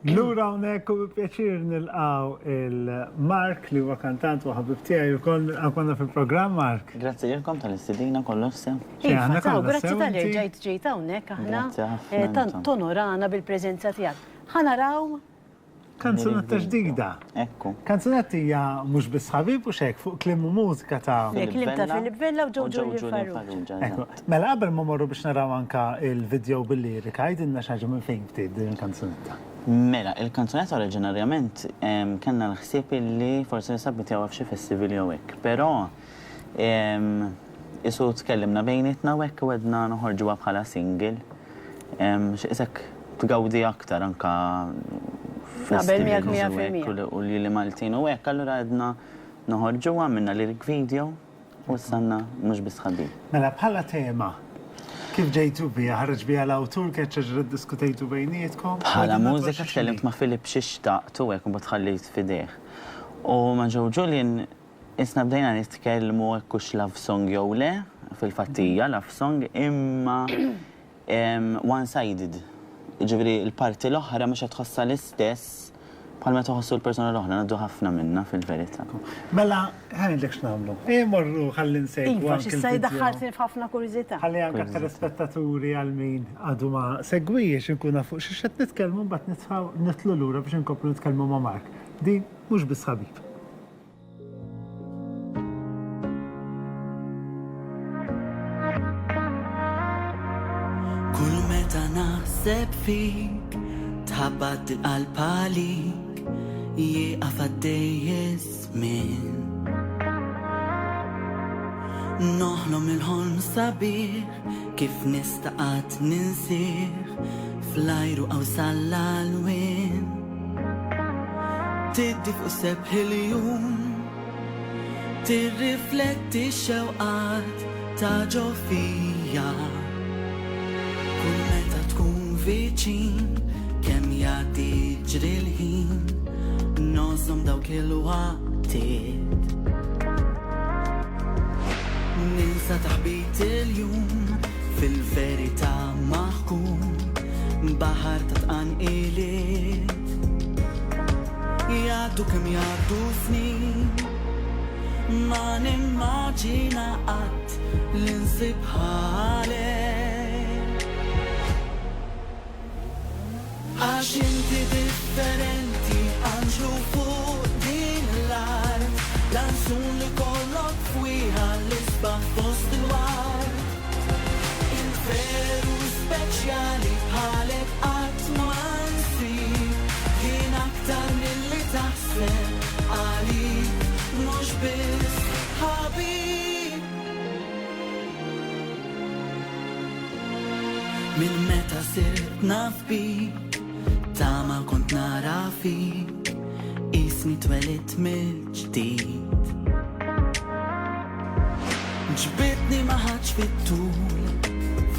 Lura hawnhekk u pjaċir nilqgħu il-Mark li huwa kantant u ħabib tiegħi wkoll konna fil-programm Mark. Grazzi lilkom tal-istedina kollox sew. Aħna Taw, kollha grazzi sew, tal-li inti? ġejt hawnhekk aħna Grazzi ħafna, tonorana bil-preżenza tiegħek. Ħanaraw Kanzunetta ġdida. Ekku. Kanzunetta hija mhux biss ħabib u xek fuq klim u mużika ta' klim ta' Filip Vella u Ġew Ġulju Farrugia. Farrugia. Ekku. Mela qabel ma morru biex naraw anka il-video bil-lirika, jgħidilna xi ħaġa minn fejn bdiet din il-kanzunetta. Mela, il-kanzunetta oriġinarjament kellna l-ħsieb illi forsi nisabbitjaw f'xi festival jew hekk, però isu tkellimna bejnietna u hekk u għedna noħorġuha bħala single. X'isek tgawdi aktar anka Qabel miegħek festivals u li Maltin u hekk, allura għedna noħorġuha minna lyric video u s-sanna mhux biss ħabib. Mela bħala tema, kif ġejtu bija, ħarġ bija l-awtur, kif ċeġred diskutejtu bejnietkom? Bħala mużika tkellimt ma' Filip xi xtaqtu hekk u tħallit fidejh. U ma' Ġew Ġulju isna bdejna nitkellmu hekk hux love song jew le, fil-fattija love song, imma one-sided. Ġifieri l-parti l-oħra mhux qed tħossha l-istess bħalma tħossu l-persuna l-oħra, ngħaddu ħafna minnha fil-verità. Mela, ħanidlek x'nagħmlu. Morru ħalli nsegwu Iva, anke x'issa il-video. jdaħħaltni f'ħafna kurjużità. Ħalli anke telespettaturi għal min għadu ma segwijiex inkun nafu xi qed nitkellmu mbagħad nitlu lura biex inkomplu nitkellmu ma' Mark. Din mhux biss ħabib. Kull meta naħseb fik tħabbad il-qalb għalik jieqaf għaddej żmien. Noħlom il-ħolm sabiħ kif nistaqat ninsih fl-ajru aw sal-alwin. Tiddi fuq sebħ il-jum tirrifletti x-xewqat ta' ġofija. Kull meta tkun viċin, kemm jagħti ġri l-ħin, nożhom dawk il-waqtiet. Ninsa taħbit il-jum, fil-verità maħkum, baħar ta' tqanqiliet. Jgħaddu kemm jgħaddu snin, ma nimmaġina qatt li nsib ħalek. Għax inti differenti għanġlu fuq din l-art, lansun li kollok fwiħa l-isbaħ fost il-wart. Il-veru speċjali bħalek qatt ma nsib, jien aktar mill-li taħseb għalik mhux biss ħabib. Min meta sirt naf bik tama kont nara fik, isni twelit mill-ġdid. Ġbitni maħħaċ fit-tul,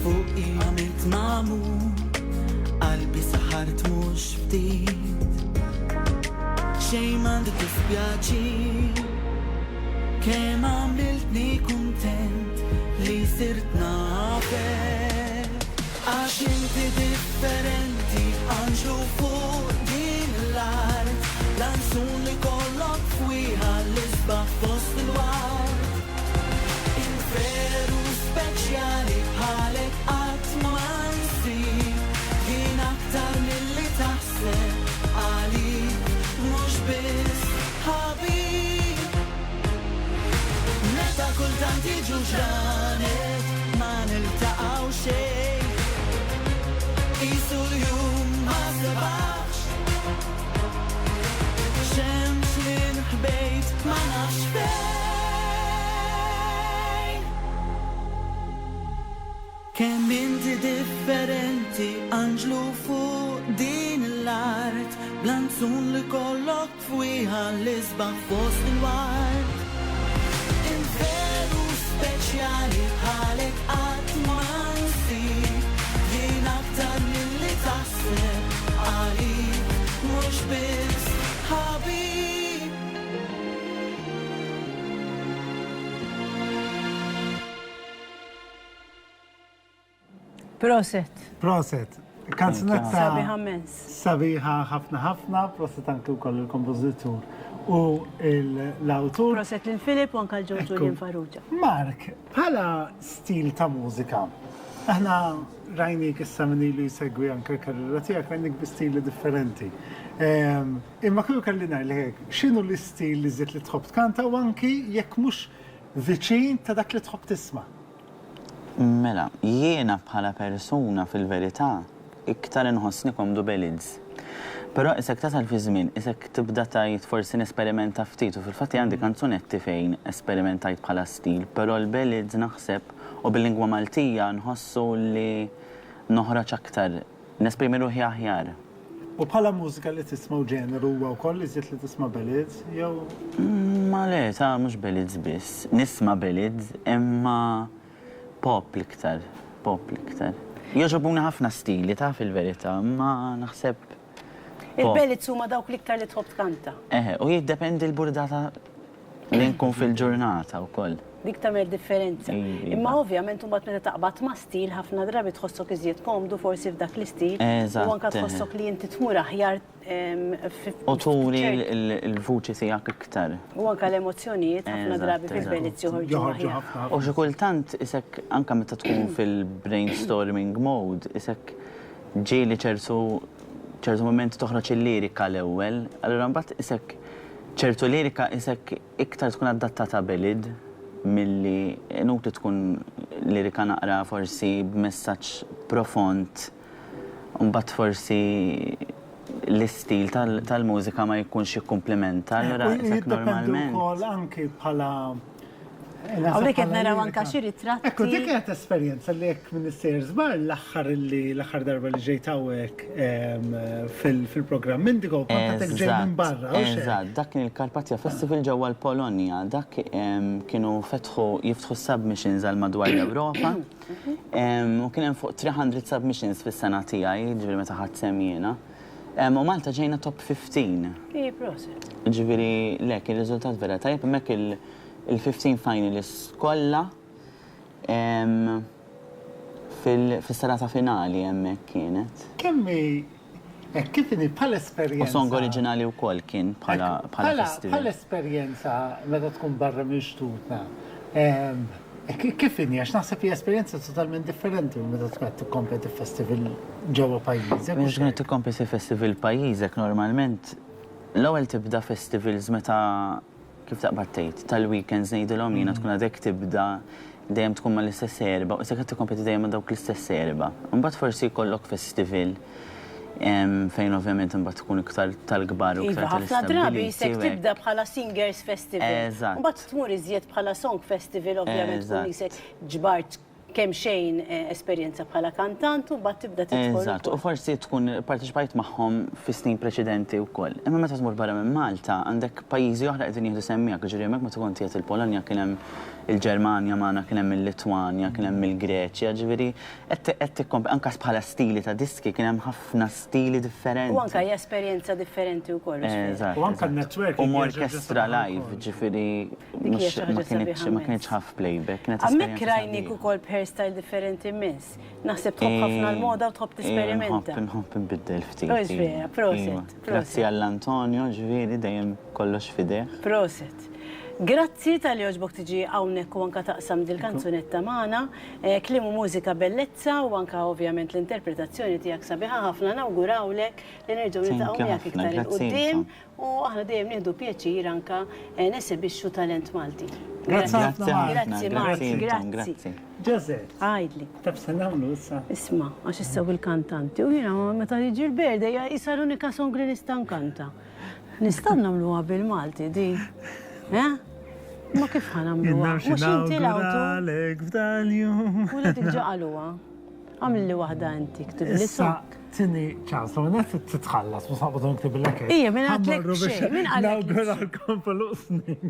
fuq għamilt mamur, qalbi saħart mux ftit. Xejn m'għandi dispjaċir, kemm għamiltni kuntent li sirt nafek. Għax inti differenti għanġlu fuq din l-art, lansun li kollok fwiħa l-isbaħ fost il-wart. Il-veru speċjali bħalek qatt ma nsib, jien aktar mill-li taħseb għalik mhux biss ħabib. Meta kultant jiġu ġranet ma niltaqgħu xejn, Isu l-jum ma sabax, xemx li nħbejt ma nafx fejn. Kemm inti differenti anġlu fuq din l-art, blanzun li kollok fwiħa l-isbaħ fost il-wart. Il-veru speċjali bħalek qatt ma nsib, jien aktar mill-li taħseb għalik mhux biss ħabib. Proset. Proset. Kanzunetta Sabiħa mens. sabiħa ħafna, proset anke wkoll il-kompożitur u l-awtur. Proset l-Filip u anka l-Ġew Julian Farrugia. Mark, bħala stil ta' mużika, aħna rajnik issa min ilu jsegwi anke l-karriera tiegħek rajnik bi stili differenti. Imma kieku kelli ngħidlek x'inhu l-istil li żied li tħobb tkanta u anki jekk mhux viċin ta' dak li tħobb tisma'. Mela, jiena bħala persuna fil-verità iktar inħossni komdu ballads. Però isek tasal fi żmien, isek tibda tajt forsi nesperimenta ftit u fil-fatt għandi kanzunetti fejn esperimentajt bħala stil, però l-ballads naħseb u bil-lingwa Maltija nħossu li noħroġ aktar, nesprimi ruħi aħjar. U bħala mużika li tisma' ġeneru huwa wkoll li żied li tisma' ballads jew Ma le, ta' mhux ballads biss. Nisma' ballads imma pop liktar. Joġobuna ħafna stili ta' fil-verità, ma naħseb. Il-bellit huma dawk l-iktar li tħobb tkanta. U jiddependi l-burdata li nkun fil-ġurnata wkoll. Dik tagħmel differenza. Iva. Imma ovvjament imbagħad meta taqbad ma' stil ħafna drabi tħossok iżjed komdu forsi f'dak l-istil. Eżatt, U anke tħossok li inti tmur aħjar U turi l-vuċi tiegħek iktar. U anke l-emozzjonijiet ħafna drabi fil-bellit joħorġu joħorġu aħjar. ħafna. U xi kultant isek anke meta tkun fil-brainstorming mode, isek ġieli ċertu momenti toħroġ il-lirika l-ewwel, allura mbagħad isek ċertu lirika isek iktar tkun adattata ballad milli inutli tkun lirika naqra forsi b'messaġġ profond, u mbagħad forsi l-istil tal-mużika ma jkunx jikkumplementa, allura isek normalment. Ukoll anki bħala. Għawlek qed naraw anke xi ritratti. Ekku, dik kienet esperjenza li jekk Minister żbar l-aħħar darba li ġejt hawnhekk fil-programm Indigo kont qed ġej minn barra. Eżatt, dak kien il-Karpatja Festival ġewwa l-Polonja, dak kienu jiftħu submissions għal madwar l-Ewropa. U kien hemm fuq 300 submissions fis-sena tiegħi, ġifieri meta ħadd sem jiena. U Malta ġejna top 15. Proset. Ġifieri lek ir-riżultat vera tajjeb hemmhekk il-15 finalists kollha fis-serata finali hemmhekk kienet. Kif inhi bħala esperjenza. U song oriġinali wkoll kien bħala festival. Bħala esperjenza meta tkun barra mixtutna. Kif inhi għax naħseb hija esperjenza totalment differenti meta tkun qed tikkompeti f'festival ġewwa pajjiżek. Biex tkun qed tikkompeti festival pajjiżek normalment l-ewwel tibda festivals meta kif taqbad tgħid tal-weekends ngħidulhom jiena tkun għadek tibda dejjem tkun mal-istess erba' u se qed tikkompeti dejjem ma' dawk l-istess erba'. Imbagħad forsi jkollok festival fejn ovvjament imbagħad tkun iktar tal-kbar u iktar ħafna drabi jisek tibda bħala singers festival. Eżatt. Mbagħad tmur iżjed bħala song festival ovvjament tkun jisek ġbart kemm xejn esperjenza bħala kantant u mbagħad tibda tidħol. Eżatt, u forsi tkun parteċipajt magħhom fis-snin preċedenti wkoll. Imma meta tmur barra minn Malta għandek pajjiżi oħra qegħdin jieħdu semmijak, ġifieri hemmhekk meta kont qiegħed il-Polonja kien hemm il-Ġermanja magħna, kien hemm il-Litwanja, kien hemm il-Greċja, ġifieri qed tikkompli anke bħala stili ta' diski kien hemm ħafna stili differenti. U anke hija esperjenza differenti wkoll. Eżatt. U anke n-networking. U orkestra live, ġifieri ma kienx ħaf playback. Hemmhekk rajnik ukoll b'hairstyle differenti immens. Naħseb tħobb ħafna l-moda u tħobb tesperimenta. Nħobb nbiddel ftit. Proset. Grazzi għall-Antonio, ġifieri dejjem kollox fideh. Proset. Grazzi tal-li oġbok tiġi hawnhekk u anke taqsam dil-kanzunetta magħna, kliem u mużika bellezza u anke ovvjament l-interpretazzjoni tiegħek sabiħa ħafna nawgurawlek li nerġgħu niltaqgħu miegħek iktar il quddiem u aħna dejjem nieħdu pjaċir anke nesibixxu talent Malti. Grazzi ħafna. Grazzi Marti, grazzi. Ġozef. Għajdli. Tab se nagħmlu issa. Isma' għax issa il-kantanti u jiena meta jiġi l-berda hija l-unika song li nista' nkanta. Nistgħu nagħmluha bil-Malti di. Ma kif ħanamluha? Mhux inti l-awtur. U li tiġġaqaluha. Għamilli waħda inti ktib li sok. Tini ċans, ma nafx titħallas, ma saqbadu niktib l-lek. Ija, min għadlek xej, min għadlek. Nawguralkom fil-usnin.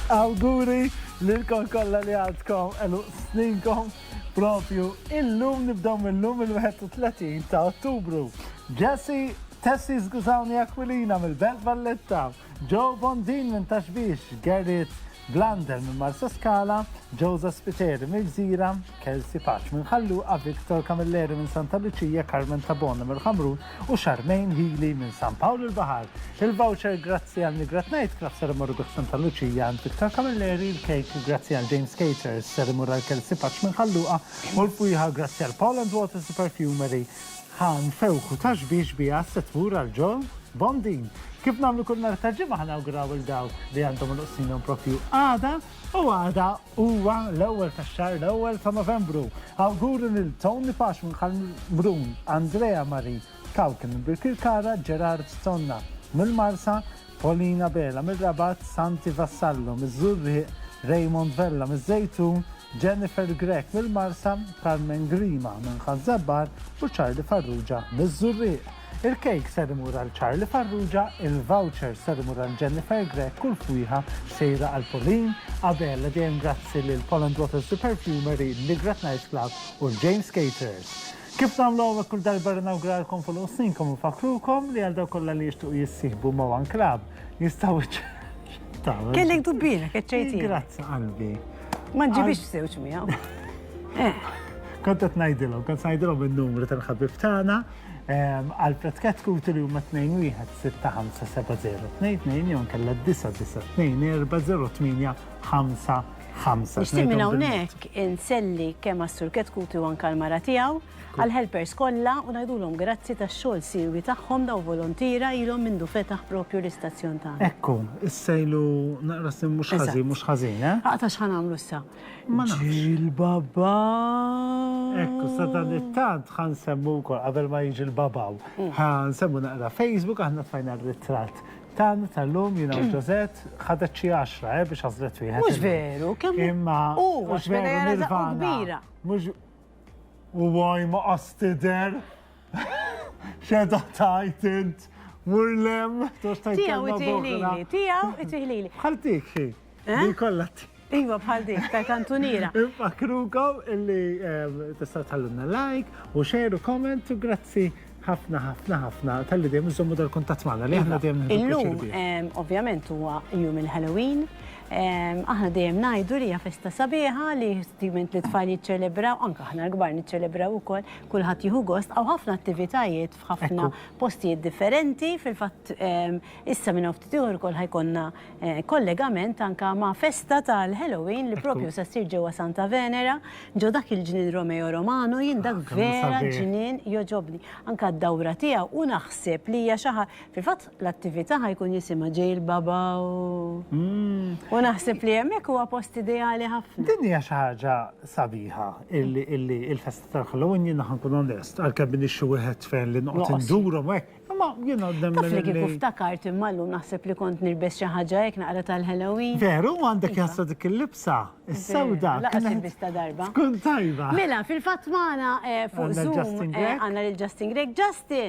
Awguri lilkom kollha li għadkom elu sninkom propju illum nibdaw mill-lum il-31 ta' Ottubru. Tessie Skużawni Aquilina mill-Belt Valletta, Joe Bondin minn Taxbix, Gerrit Blander minn Marsa Scala, Josa Spiteri minn Gżira, Kelsey Pax minn Ħalluqa, Victor Camilleri minn Santa Lucia, Carmen Tabonna minn Ħamrun u Charmaine Healy minn San Paolo il-Bahar. Il-voucher grazzi għal Migrat Night Club ser imorru dik Santa Lucia għand Victor Camilleri, il-cake grazzi għal James Caters ser imorru għal Kelsey Pax minn Ħalluqa u l-pujħa grazzi għal Poland Waters Perfumery ħan fewku Taxbix bija settur għal Joe Bondin. Kif namlu kull nar ta' ġimgħa ħanawguraw il-dawk li għandhom l-qsinhom propju għada u għada huwa l-ewwel tax-xahar l-ewwel ta' Novembru. Awguru lil Tony Pax minn Ħamrun, Andrea Mari Kawkin minn Birkirkara, Gerard Stonna mill-Marsa, Paulina Bela mill-Rabat, Santi Vassallo miż-Żurriq, Raymond Vella miż-Żejtun, Jennifer Grek mill-Marsa, Carmen Grima minn Ħażabbar u Charlie Farrugia miż-Żurriq. Il-kejk ser imur għal Charlie Farrugia, il-voucher ser imur għal Jennifer Grek, kull fujħa sejra għal Pauline, Abella dejjem grazzi lil Poland Waters Perfumery, Migrat Night Club u James Caters. Kif namlu għu kull darba rinawgralkom fil-qosninkom u fakrukom li għal daw kollha li jixtuq jissieħbu ma' One Club jistaw Kellek dubbina, keċċejti. Grazzi qalbi. Ma ġibix sewċ miegħu. Kontet najdilom, kont najdilom il-numru tal-ħabib tagħna Alfred Katkuti li huma 2-1-6-5-7-0-2-2 jew kella 9-9-4-0-8-5-5. Nixtieq minn hawnhekk inselli kemm għas-Sur Katkuti u anke l-mara tiegħu għall-helpers kollha u ngħidulhom grazzi tax-xogħol siwi tagħhom daw volontira ilhom mindu fetaħ propju l-istazzjon tagħna. Ekku, issejlu naqra sim mhux ħażin, Aqta x'ħan nagħmlu issa? Ma nafx. Ġil-baba. Ekku, sa dan it-tant ħansemmu wkoll qabel ma jiġi l-babaw. Ħansemmu naqra Facebook aħna tfajna r-ritratt tan tal-lum jiena u Ġozet ħadet xi 10 biex ħażlet wieħed. Mhux veru, kemm imma mhux veru kbira. Mhux u għaj ma qastider xeda tajt int murlem tox tajt Tiegħu it-tiħlili, tiegħu it-tiħlili. Bħaltik xi li kollha Iva bħal dik tal-kantuniera. Infakrukom illi tista' tħalluna like u share u comment u grazzi ħafna tal-li dejjem iżommu dal-kuntatt magħna li aħna dejjem Illum ovvjament huwa jum il-Halloween. Aħna dejjem ngħidu li hija festa sabiħa li stiment li tfal jiċċelebraw, anke aħna l-kbar niċċelebraw ukoll, kulħadd jieħu gost għaw ħafna attivitajiet f'ħafna postijiet differenti. Fil-fatt issa minn ftit ieħor ukoll ħajkonna kollegament anke ma' festa tal-Halloween li propju se ssir ġewwa Santa Venera, ġew dak il-ġnien Romeo Romano jien dak vera ġnien joġobni. Anke d-dawra tiegħu u naħseb li hija xi fil-fatt l-attività ħajkun jisimha ġej il-babaw. U naħseb li hemmhekk huwa post ideali ħafna. Din hija xi ħaġa sabiħa illi il-festa tal-Halloween jiena ħankun onest għalkemm minix xi wieħed fejn li noqgħod indurhom hekk. Imma jiena Taf li kieku ftakart imma llum naħseb li kont nirbes xi ħaġa hekk naqra tal-Halloween. Veru għandek jassa dik il-libsa, is-sewda. Laqas ilbista darba. Tkun tajba. Mela, fil-fatt magħna fuq Zoom għandna lil Justin Greg. Justin!